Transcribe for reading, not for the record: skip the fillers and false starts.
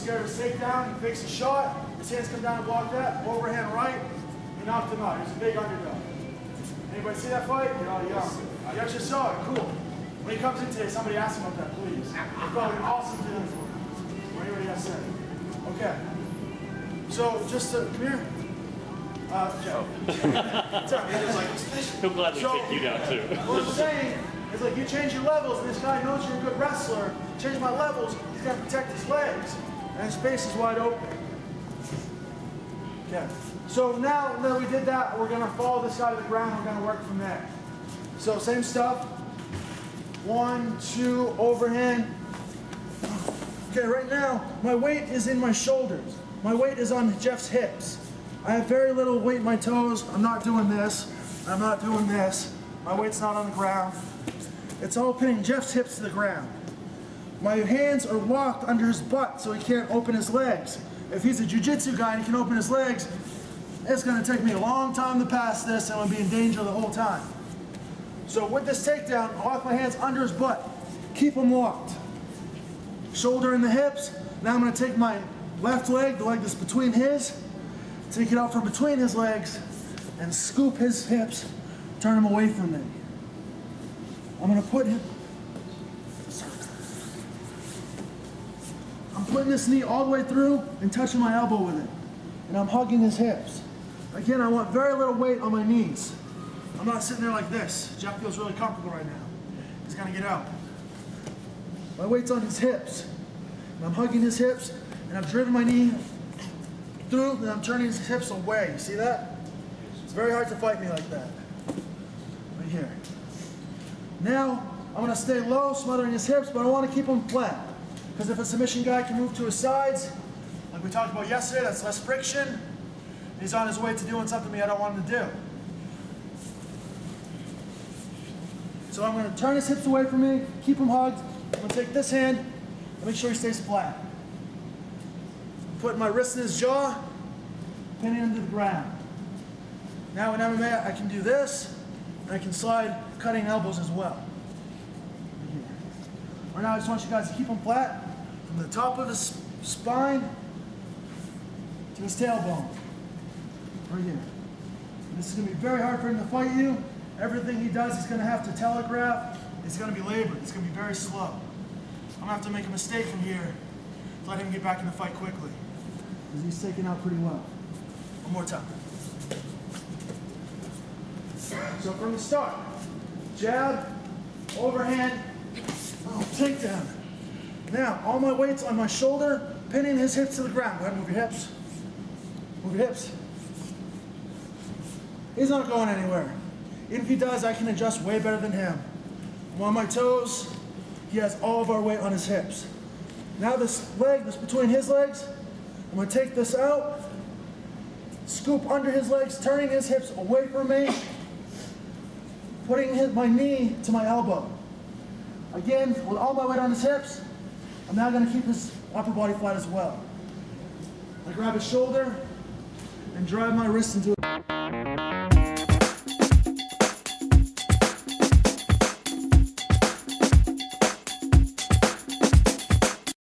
scared of his takedown. He fakes a shot. His hands come down and block that. Overhand right. He knocked him out. He was a big underdog. Anybody see that fight? Yeah. You actually saw it. Cool. When he comes in today, somebody ask him about that, please. It's probably an awesome feeling for him. What anybody has to say? Okay. So just to come here. Joe. He'll gladly take you down too. What I'm saying is, like, you change your levels, and this guy knows you're a good wrestler. Change my levels, he's got to protect his legs, and his face is wide open. Okay. So now that we did that, we're going to follow this guy to the ground. We're going to work from there. So same stuff. 1, 2, overhand. Okay, right now, my weight is in my shoulders. My weight is on Jeff's hips. I have very little weight in my toes. I'm not doing this. I'm not doing this. My weight's not on the ground. It's all pinning Jeff's hips to the ground. My hands are locked under his butt so he can't open his legs. If he's a jiu-jitsu guy and he can open his legs, it's going to take me a long time to pass this, and I'll be in danger the whole time. So with this takedown, I lock my hands under his butt. Keep them locked. Shoulder in the hips. Now I'm going to take my left leg, the leg that's between his, take it out from between his legs, and scoop his hips, turn him away from me. I'm going to put him, I'm putting this knee all the way through and touching my elbow with it. And I'm hugging his hips. Again, I want very little weight on my knees. I'm not sitting there like this. Jeff feels really comfortable right now. He's going to get out. My weight's on his hips. And I'm hugging his hips, and I've driven my knee through, and I'm turning his hips away. You see that? It's very hard to fight me like that. Right here. Now, I'm going to stay low, smothering his hips, but I want to keep him flat. Because if a submission guy can move to his sides, like we talked about yesterday, that's less friction. He's on his way to doing something I don't want him to do. So I'm going to turn his hips away from me, keep him hugged. I'm going to take this hand and make sure he stays flat. Put my wrist in his jaw, pinning him to the ground. Now in MMA, I can do this, and I can slide cutting elbows as well. Right now, I just want you guys to keep him flat from the top of his spine to his tailbone. Right here. This is going to be very hard for him to fight you. Everything he does, he's going to have to telegraph. It's going to be labored. It's going to be very slow. I'm going to have to make a mistake from here to let him get back in the fight quickly, because he's taken out pretty well. One more time. So from the start, jab, overhand, takedown. Now, all my weight's on my shoulder, pinning his hips to the ground. Go ahead, move your hips. Move your hips. He's not going anywhere. Even if he does, I can adjust way better than him. I'm on my toes. He has all of our weight on his hips. Now this leg that's between his legs, I'm going to take this out, scoop under his legs, turning his hips away from me, putting my knee to my elbow. Again, with all my weight on his hips, I'm now going to keep his upper body flat as well. I grab his shoulder and drive my wrist into